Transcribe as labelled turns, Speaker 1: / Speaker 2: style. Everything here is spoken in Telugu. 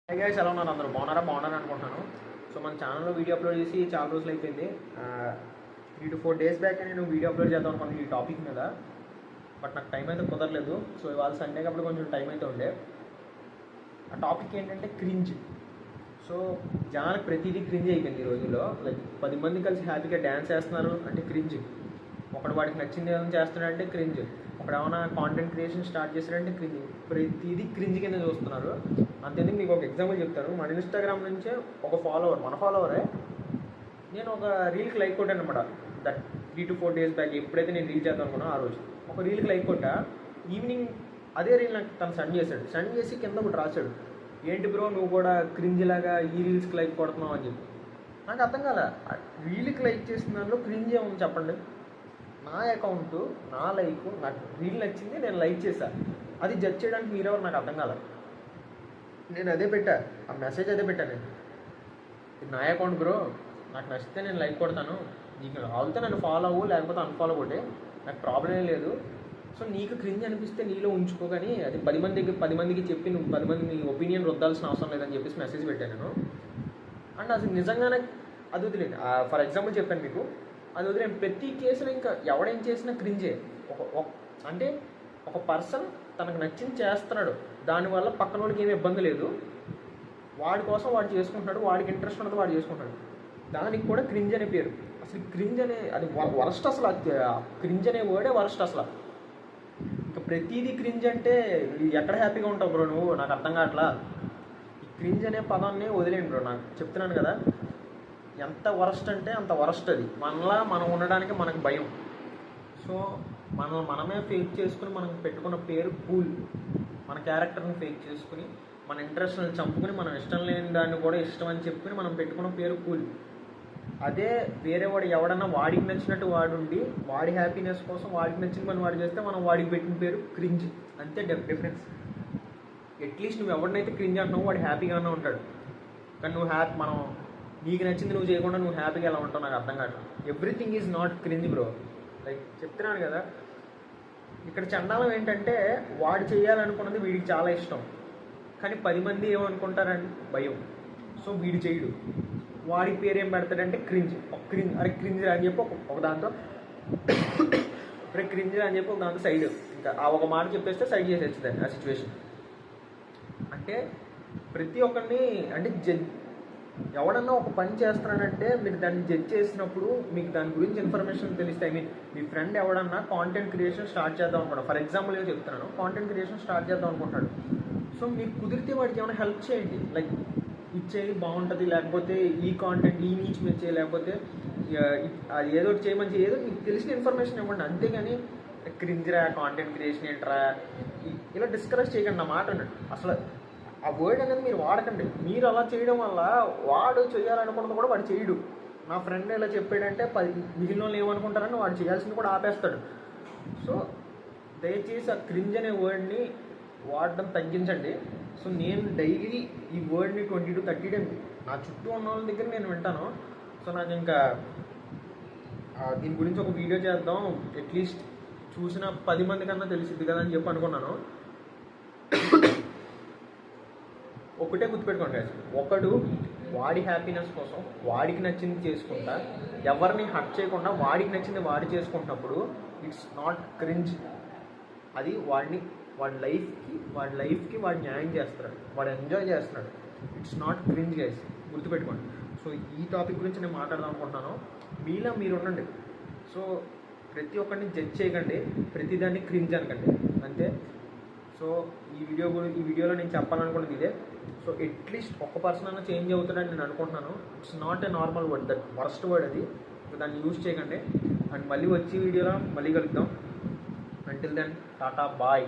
Speaker 1: హై గైస్, ఎలా ఉన్నారు అందరూ? బాగున్నారా అనుకుంటున్నాను. సో మన ఛానల్లో వీడియో అప్లోడ్ చేసి చాలా రోజులు అయిపోయింది. 3 to 4 days బ్యాక్ నేను వీడియో అప్లోడ్ చేద్దాం అనుకున్నాను ఈ టాపిక్ మీద. బట్ నాకు టైం అయితే కుదరలేదు. సో ఇవాళ సండే కాబట్టి కొంచెం టైం అయితే ఉండే. ఆ టాపిక్ ఏంటంటే క్రింజ్. సో జనాలకు ప్రతిదీ క్రింజ్ అయిపోయింది ఈ రోజుల్లో. లైక్ 10 మంది కలిసి హ్యాపీగా డ్యాన్స్ చేస్తున్నారు అంటే క్రింజ్. ఒకడు వాడికి నచ్చింది ఏమైనా చేస్తున్నాడంటే క్రింజ్. ఒకడు ఏమైనా కాంటెంట్ క్రియేషన్ స్టార్ట్ చేశాడంటే క్రింజ్. ప్రతిదీ క్రింజ్ కింద చూస్తున్నారు. అంతేందుకు మీకు ఒక ఎగ్జాంపుల్ చెప్తాను. మన ఇన్స్టాగ్రామ్ నుంచే ఒక ఫాలోవర్, మన ఫాలోవరే, నేను ఒక రీల్కి లైక్ కొట్టాను అనమాట. దట్ 3 to 4 days బ్యాక్ ఎప్పుడైతే నేను రీల్ చేద్దాం అనుకున్నా ఆ రోజు ఒక రీల్కి లైక్ కొట్టా. ఈవినింగ్ అదే రీల్ నాకు తను సెండ్ చేసి కింద ఒకటి రాశాడు, ఏంటి బ్రో నువ్వు కూడా క్రింజ్ లాగా ఈ రీల్స్కి లైక్ కొడుతున్నావు అని చెప్పి. నాకు అర్థం కాల, రీల్కి లైక్ చేసిన దాంట్లో క్రింజ్ ఏముంది చెప్పండి. నా అకౌంట్, నా లైక్, నాకు రీల్ నచ్చింది, నేను లైక్ చేశాను. అది జడ్జ్ చేయడానికి మీరెవరు నాకు అర్థం కాల. నేను అదే పెట్టా, ఆ మెసేజ్ అదే పెట్టాను. నేను ఇది నా అకౌంట్ బ్రో, నాకు నచ్చితే నేను లైక్ కొడతాను, నీకు కావాలితే నన్ను ఫాలో అవ్వు, లేకపోతే అన్ఫాలో కొట్టే, నాకు ప్రాబ్లం ఏం లేదు. సో నీకు క్రింజ్ అనిపిస్తే నీలో ఉంచుకో, కానీ అది 10 మందికి చెప్పి నువ్వు 10 మంది నీ ఒపీనియన్ రుద్దాల్సిన అవసరం లేదని చెప్పేసి మెసేజ్ పెట్టాను నేను. అండ్ అసలు నిజంగానే అది వదిలేను. ఫర్ ఎగ్జాంపుల్ చెప్పాను మీకు, అది వదిలేను. ప్రతి కేసులో ఇంకా ఎవడేం చేసినా క్రింజే. అంటే ఒక పర్సన్ తనకు నచ్చింది చేస్తున్నాడు, దానివల్ల పక్కన వాళ్ళకి ఏమి ఇబ్బంది లేదు, వాడి కోసం వాడు చేసుకుంటున్నాడు, వాడికి ఇంట్రెస్ట్ ఉన్నది వాడు చేసుకుంటాడు, దానికి కూడా క్రింజ్ అనే పేరు. అసలు క్రింజ్ అనే అది వరస్ట్. అసలు క్రింజ్ అనే వర్డే వరస్ట్. అసలు ఇంకా ప్రతిదీ క్రింజ్ అంటే ఎక్కడ హ్యాపీగా ఉంటావు బ్రో నువ్వు? నాకు అర్థం కావట్లా. ఈ క్రింజ్ అనే పదాన్ని వదిలేండి బ్రో. నాకు చెప్తున్నాను కదా, ఎంత వరస్ట్ అంటే అంత వరస్ట్. అది మనలా మనం ఉండడానికి మనకు భయం. సో మనమే ఫేక్ చేసుకుని మనం పెట్టుకున్న పేరు కూల్. మన క్యారెక్టర్ని ఫేక్ చేసుకుని, మన ఇంట్రెస్ట్ని చంపుకుని, మనం ఇష్టం లేని దాన్ని కూడా ఇష్టం అని చెప్పుకుని మనం పెట్టుకున్న పేరు కూల్. అదే వేరే వాడు ఎవడన్నా వాడికి నచ్చినట్టు వాడుండి, వాడి హ్యాపీనెస్ కోసం వాడికి నచ్చిన పని వాడు చేస్తే మనం వాడికి పెట్టిన పేరు క్రింజ్. అంతే డిఫరెన్స్. అట్లీస్ట్ నువ్వు ఎవరినైతే క్రింజ్ అంటున్నావు వాడు హ్యాపీగానే ఉంటాడు. కానీ నువ్వు మనం నీకు నచ్చింది నువ్వు చేయకుండా నువ్వు హ్యాపీగా ఎలా ఉంటావు నాకు అర్థం కాదు. Everything is not cringe bro. Like చెప్తున్నాను కదా, ఇక్కడ చండాలం ఏంటంటే వాడు చేయాలనుకున్నది వీడికి చాలా ఇష్టం, కానీ 10 మంది ఏమనుకుంటారని భయం. సో వీడు చేయడు, వాడికి పేరు ఏం పెడతాడంటే క్రింజ్. అరే క్రింజ్ అని చెప్పి ఒక దాంతో క్రింజ్ అని చెప్పి ఒక దాంతో సైడ్, ఇంకా ఆ ఒక మాట చెప్పేస్తే సైడ్ చేసేస్తుంది ఆ సిచ్యువేషన్. అంటే ప్రతి ఒక్కరిని అంటే ఎవడన్నా ఒక పని చేస్తున్నాడంటే మీరు దాన్ని జడ్జ్ చేసినప్పుడు మీకు దాని గురించి ఇన్ఫర్మేషన్ తెలిస్తే, ఐ మీన్ మీ ఫ్రెండ్ ఎవడన్నా కాంటెంట్ క్రియేషన్ స్టార్ట్ చేద్దాం అనుకుంటాడు, ఫర్ ఎగ్జాంపుల్ ఏదో చెప్తున్నాను, కాంటెంట్ క్రియేషన్ స్టార్ట్ చేద్దాం అనుకుంటాడు. సో మీకు కుదిరితే వాడికి ఏమైనా హెల్ప్ చేయండి, లైక్ ఇచ్చేది బాగుంటుంది, లేకపోతే ఈ కాంటెంట్ ఈ నీచ్ మీద చేయి, లేకపోతే అది ఏదో చేయమని ఏదో మీకు తెలిసిన ఇన్ఫర్మేషన్ ఇవ్వండి. అంతేగాని క్రింజ్రా కాంటెంట్ క్రియేషన్ ఏంట్రా ఇలా డిస్కరేజ్ చేయకండి. నా మాట అన్నాడు. అసలు ఆ వర్డ్ అనేది మీరు వాడకండి. మీరు అలా చేయడం వల్ల వాడు చేయాలనుకున్నది కూడా వాడు చేయడు. నా ఫ్రెండ్ ఇలా చెప్పాడంటే మిగిలిన వాళ్ళు ఏమనుకుంటారని వాడు చేయాల్సింది కూడా ఆపేస్తాడు. సో దయచేసి ఆ క్రింజ్ అనే వర్డ్ని వాడడం తగ్గించండి. సో నేను డైలీ ఈ వర్డ్ని 20 to 30 days నా చుట్టూ ఉన్న వాళ్ళ దగ్గర నేను వింటాను. సో నాకు ఇంకా దీని గురించి ఒక వీడియో చేద్దాం, అట్లీస్ట్ చూసిన 10 మంది కన్నా తెలిసిద్ది కదా అని చెప్పి అనుకున్నాను. ఒకటే గుర్తుపెట్టుకోండి, ఒకడు వాడి హ్యాపీనెస్ కోసం వాడికి నచ్చింది చేసుకుంటా, ఎవరిని హర్ట్ చేయకుండా వాడికి నచ్చింది వాడు చేసుకుంటున్నప్పుడు ఇట్స్ నాట్ క్రింజ్. అది వాడి లైఫ్కి వాడు న్యాయం చేస్తున్నాడు, వాడు ఎంజాయ్ చేస్తున్నాడు. ఇట్స్ నాట్ క్రింజ్ గైస్, గుర్తుపెట్టుకోండి. సో ఈ టాపిక్ గురించి నేను మాట్లాడదాం అనుకుంటున్నాను. మీలా మీరు ఉండండి. సో ప్రతి ఒక్కరిని జడ్జ్ చేయకండి, ప్రతిదాన్ని క్రింజ్ అనకండి, అంతే. సో ఈ వీడియోలో నేను చెప్పాలనుకున్నది ఇదే. సో అట్లీస్ట్ ఒక్క పర్సన్ అన్న చేంజ్ అవుతాడని నేను అనుకుంటున్నాను. It's not a normal word, that worst word అది. దాన్ని యూజ్ చేయకండి. అండ్ మళ్ళీ వచ్చే వీడియోలో మళ్ళీ కలుద్దాం. Until then tata bye.